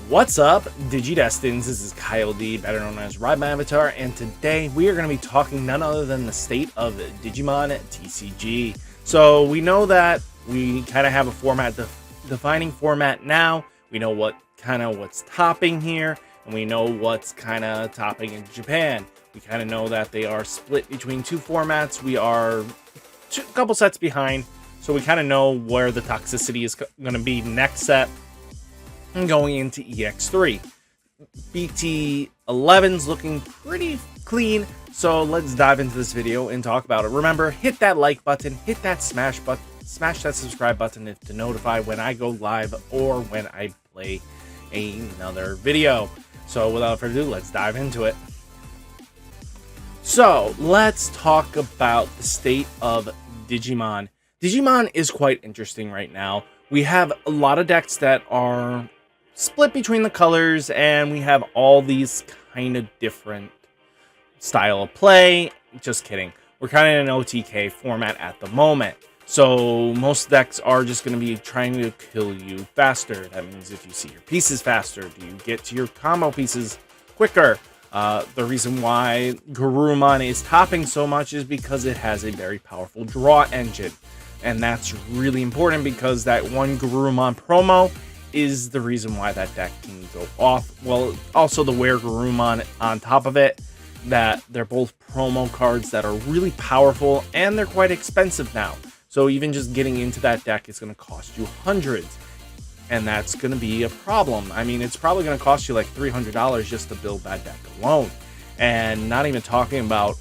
What's up, Digidestins? This is Kyle D, better known as RideMyAvatar, and today we are going to be talking none other than the state of Digimon TCG. So we know that we kind of have a format, defining format now. We know what's topping here, and we know what's kind of topping in Japan. We kind of know that they are split between two formats. We are a couple sets behind, so we kind of know where the toxicity is going to be next set. Going into EX3, Bt-11's looking pretty clean, so let's dive into this video and talk about it. Remember, hit that like button, hit that smash button, smash that subscribe button to notify when I go live or when I play another video. So without further ado, let's dive into it. So let's talk about the state of Digimon. Digimon is quite interesting right now. We have a lot of decks that are split between the colors, and we have all these kind of different style of play. Just kidding. We're kind of in an OTK format at the moment. So most decks are just going to be trying to kill you faster. That means if you see your pieces faster, do you get to your combo pieces quicker? The reason why Garurumon is topping so much is because it has a very powerful draw engine. And that's really important because that one Garurumon promo is the reason why that deck can go off. Well, also the Were Garurumon on top of it, that they're both promo cards that are really powerful and they're quite expensive now. So even just getting into that deck is going to cost you hundreds. And that's going to be a problem. I mean, it's probably going to cost you like $300 just to build that deck alone. And not even talking about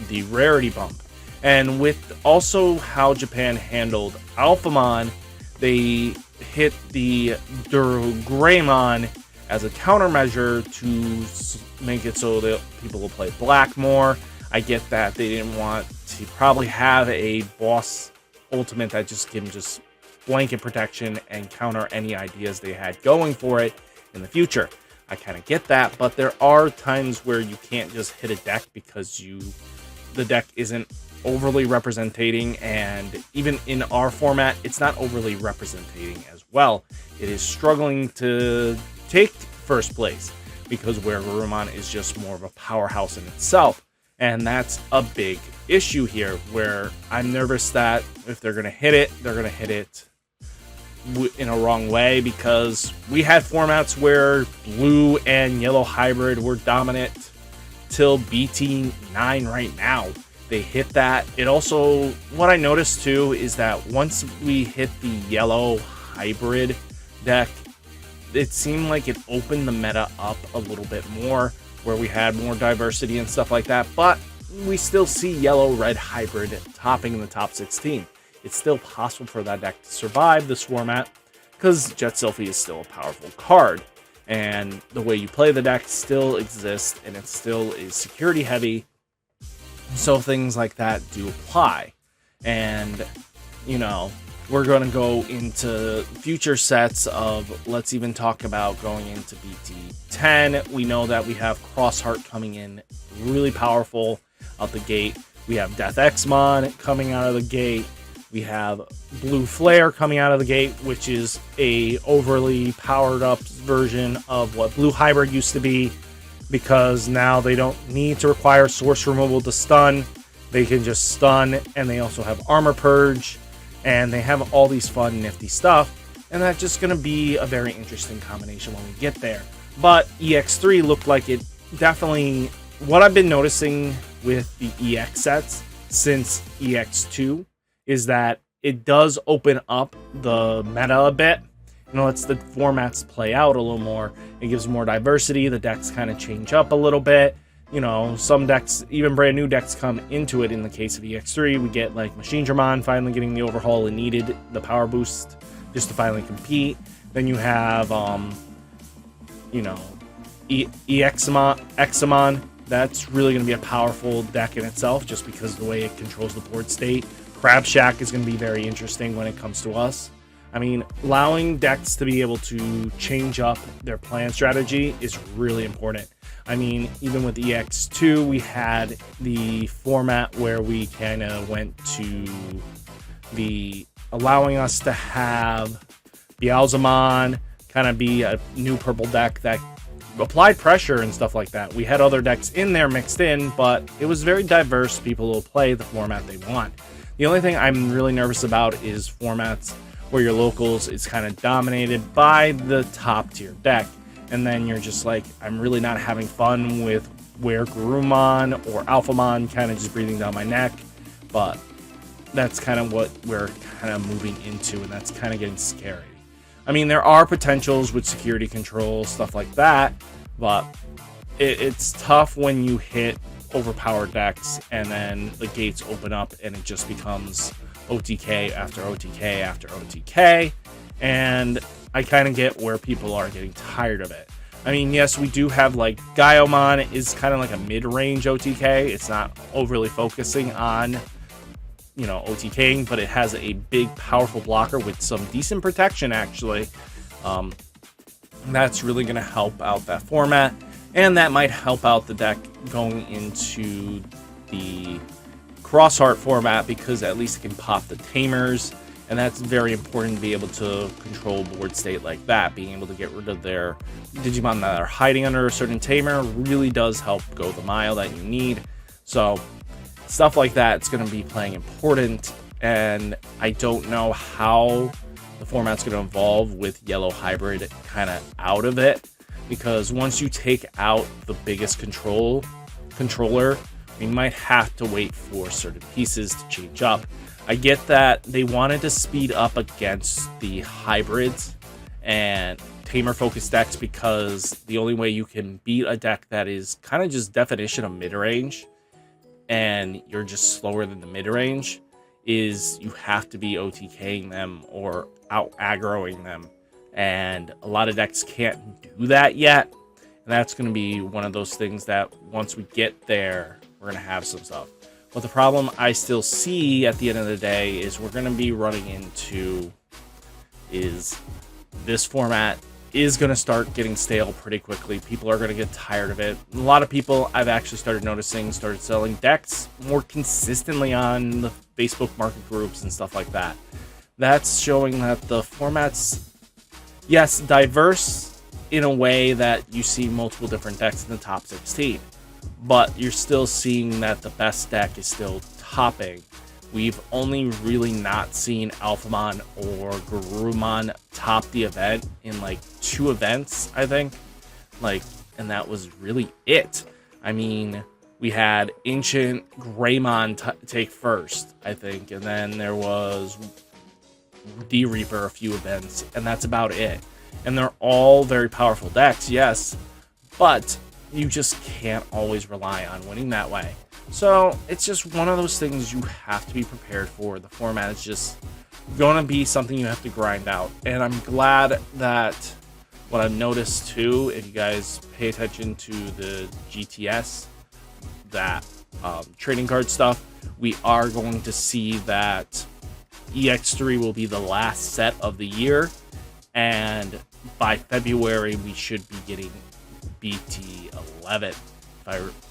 the rarity bump. And with also how Japan handled Alphamon, they hit the Greymon as a countermeasure to make it so that people will play black more. I get that they didn't want to probably have a boss ultimate that just gives just blanket protection and counter any ideas they had going for it in the future. I kind of get that, but there are times where you can't just hit a deck because the deck isn't overly representing, and even in our format it's not overly representing as well. It is struggling to take first place because Were Garurumon is just more of a powerhouse in itself, and that's a big issue here where I'm nervous that if they're gonna hit it, they're gonna hit it in a wrong way, because we had formats where blue and yellow hybrid were dominant till Bt-09 right now. They hit that. It also, what I noticed too is that once we hit the yellow hybrid deck, it seemed like it opened the meta up a little bit more, where we had more diversity and stuff like that, but we still see yellow red hybrid topping in the top 16. It's still possible for that deck to survive this format because Jet Sylphie is still a powerful card, and the way you play the deck still exists, and it still is security heavy. So things like that do apply. And, you know, we're going to go into future sets of, let's even talk about going into Bt-10. We know that we have Crossheart coming in really powerful out the gate. We have Death Xmon coming out of the gate. We have Blue Flare coming out of the gate, which is a overly powered up version of what Blue Hybrid used to be, because now they don't need to require source removal to stun. They can just stun, and they also have Armor Purge, and they have all these fun, nifty stuff, and that's just going to be a very interesting combination when we get there. But EX3 looked like it definitely, what I've been noticing with the EX sets since EX2 is that it does open up the meta a bit. You know, lets the formats play out a little more. It gives more diversity. The decks kind of change up a little bit. You know, some decks, even brand new decks, come into it. In the case of EX3, we get like Machine Dramon finally getting the overhaul it needed, the power boost, just to finally compete. Then you have, you know, Examon. That's really going to be a powerful deck in itself, just because of the way it controls the board state. Crab Shack is going to be very interesting when it comes to us. I mean, allowing decks to be able to change up their plan strategy is really important. I mean, even with EX2, we had the format where we kind of went to the allowing us to have Beelzemon, kind of be a new purple deck that applied pressure and stuff like that. We had other decks in there mixed in, but it was very diverse. People will play the format they want. The only thing I'm really nervous about is formats where your locals is kind of dominated by the top tier deck, and then you're just like, I'm really not having fun with where Garurumon or Alphamon kind of just breathing down my neck. But that's kind of what we're kind of moving into, and that's kind of getting scary. I mean, there are potentials with security control, stuff like that, but it's tough when you hit overpowered decks and then the gates open up and it just becomes OTK after OTK after OTK, and I kind of get where people are getting tired of it. I mean, yes, we do have, like, Gaiomon is kind of like a mid-range OTK. It's not overly focusing on, you know, OTKing, but it has a big, powerful blocker with some decent protection, actually. That's really going to help out that format, and that might help out the deck going into the Crossheart format, because at least it can pop the Tamers, and that's very important to be able to control board state like that. Being able to get rid of their Digimon that are hiding under a certain Tamer really does help go the mile that you need. So stuff like that is going to be playing important, and I don't know how the format's going to evolve with Yellow Hybrid kind of out of it, because once you take out the biggest controller, we might have to wait for certain pieces to change up. I get that they wanted to speed up against the hybrids and tamer focused decks, because the only way you can beat a deck that is kind of just definition of mid-range and you're just slower than the mid-range is you have to be OTKing them or out aggroing them, and a lot of decks can't do that yet, and that's going to be one of those things that once we get there, we're going to have some stuff. But the problem I still see at the end of the day is we're going to be running into is this format is going to start getting stale pretty quickly. People are going to get tired of it. A lot of people I've actually started noticing started selling decks more consistently on the Facebook market groups and stuff like that. That's showing that the format's, yes, diverse in a way that you see multiple different decks in the top 16. But you're still seeing that the best deck is still topping. We've only really not seen Alphamon or Garurumon top the event in like 2 events, I think. Like, and that was really it. I mean, we had Ancient Greymon take first, I think, and then there was D-Reaper a few events, and that's about it. And they're all very powerful decks, yes, but you just can't always rely on winning that way. So it's just one of those things you have to be prepared for. The format is just going to be something you have to grind out. And I'm glad that what I've noticed too, if you guys pay attention to the GTS, that trading card stuff, we are going to see that EX3 will be the last set of the year. And by February, we should be getting Bt-11,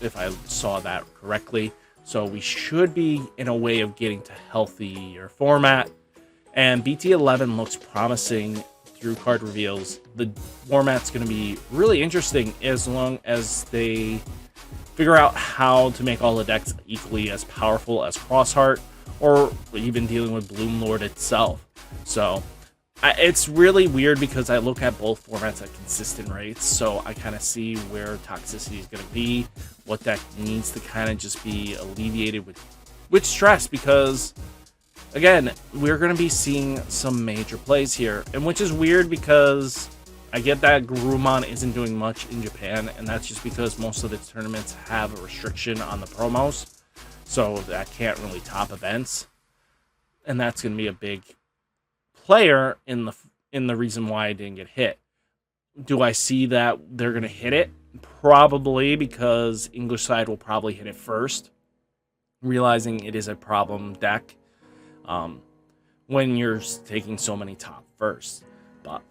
if I saw that correctly. So we should be in a way of getting to healthier format, and Bt-11 looks promising through card reveals. The format's going to be really interesting as long as they figure out how to make all the decks equally as powerful as Crossheart, or even dealing with Bloom Lord itself. So it's really weird because I look at both formats at consistent rates, so I kind of see where toxicity is going to be, what deck needs to kind of just be alleviated with stress, because, again, we're going to be seeing some major plays here, and which is weird because I get that Garurumon isn't doing much in Japan, and that's just because most of its tournaments have a restriction on the promos, so that can't really top events, and that's going to be a big player in the reason why I didn't get hit. Do I see that they're going to hit it? Probably, because English side will probably hit it first, realizing it is a problem deck when you're taking so many top first. But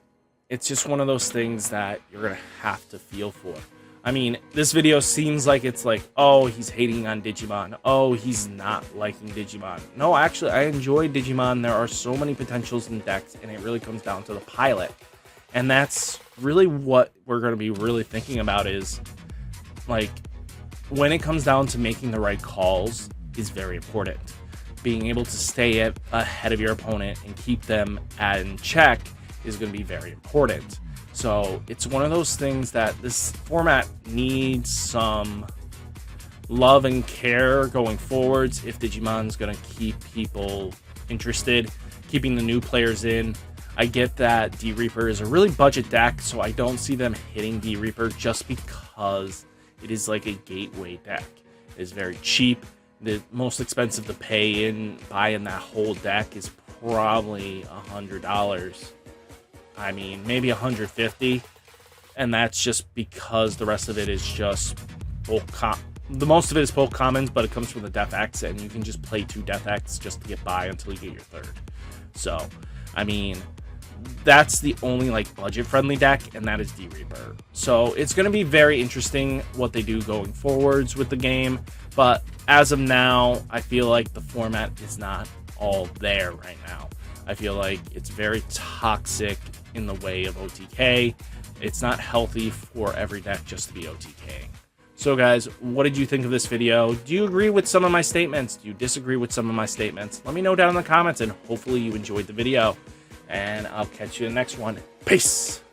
it's just one of those things that you're going to have to feel for. I mean, this video seems like it's like, oh, he's hating on Digimon. Oh, he's not liking Digimon. No, actually, I enjoy Digimon. There are so many potentials in decks, and it really comes down to the pilot. And that's really what we're going to be really thinking about, is like when it comes down to making the right calls is very important. Being able to stay ahead of your opponent and keep them in check is going to be very important. So it's one of those things that this format needs some love and care going forwards if Digimon's going to keep people interested, keeping the new players in. I get that D-Reaper is a really budget deck, so I don't see them hitting D-Reaper just because it is like a gateway deck. It's very cheap. The most expensive to buy in that whole deck is probably $100. I mean, maybe $150, and that's just because the rest of it is just bulk the most of it is bulk commons, but it comes from the Death X, and you can just play 2 Death X just to get by until you get your 3rd. So, I mean, that's the only like budget friendly deck, and that is D-Reaper. So it's going to be very interesting what they do going forwards with the game, but as of now, I feel like the format is not all there right now. I feel like it's very toxic in the way of OTK. It's not healthy for every deck just to be OTKing. So guys, what did you think of this video? Do you agree with some of my statements? Do you disagree with some of my statements? Let me know down in the comments, and hopefully you enjoyed the video. And I'll catch you in the next one. Peace!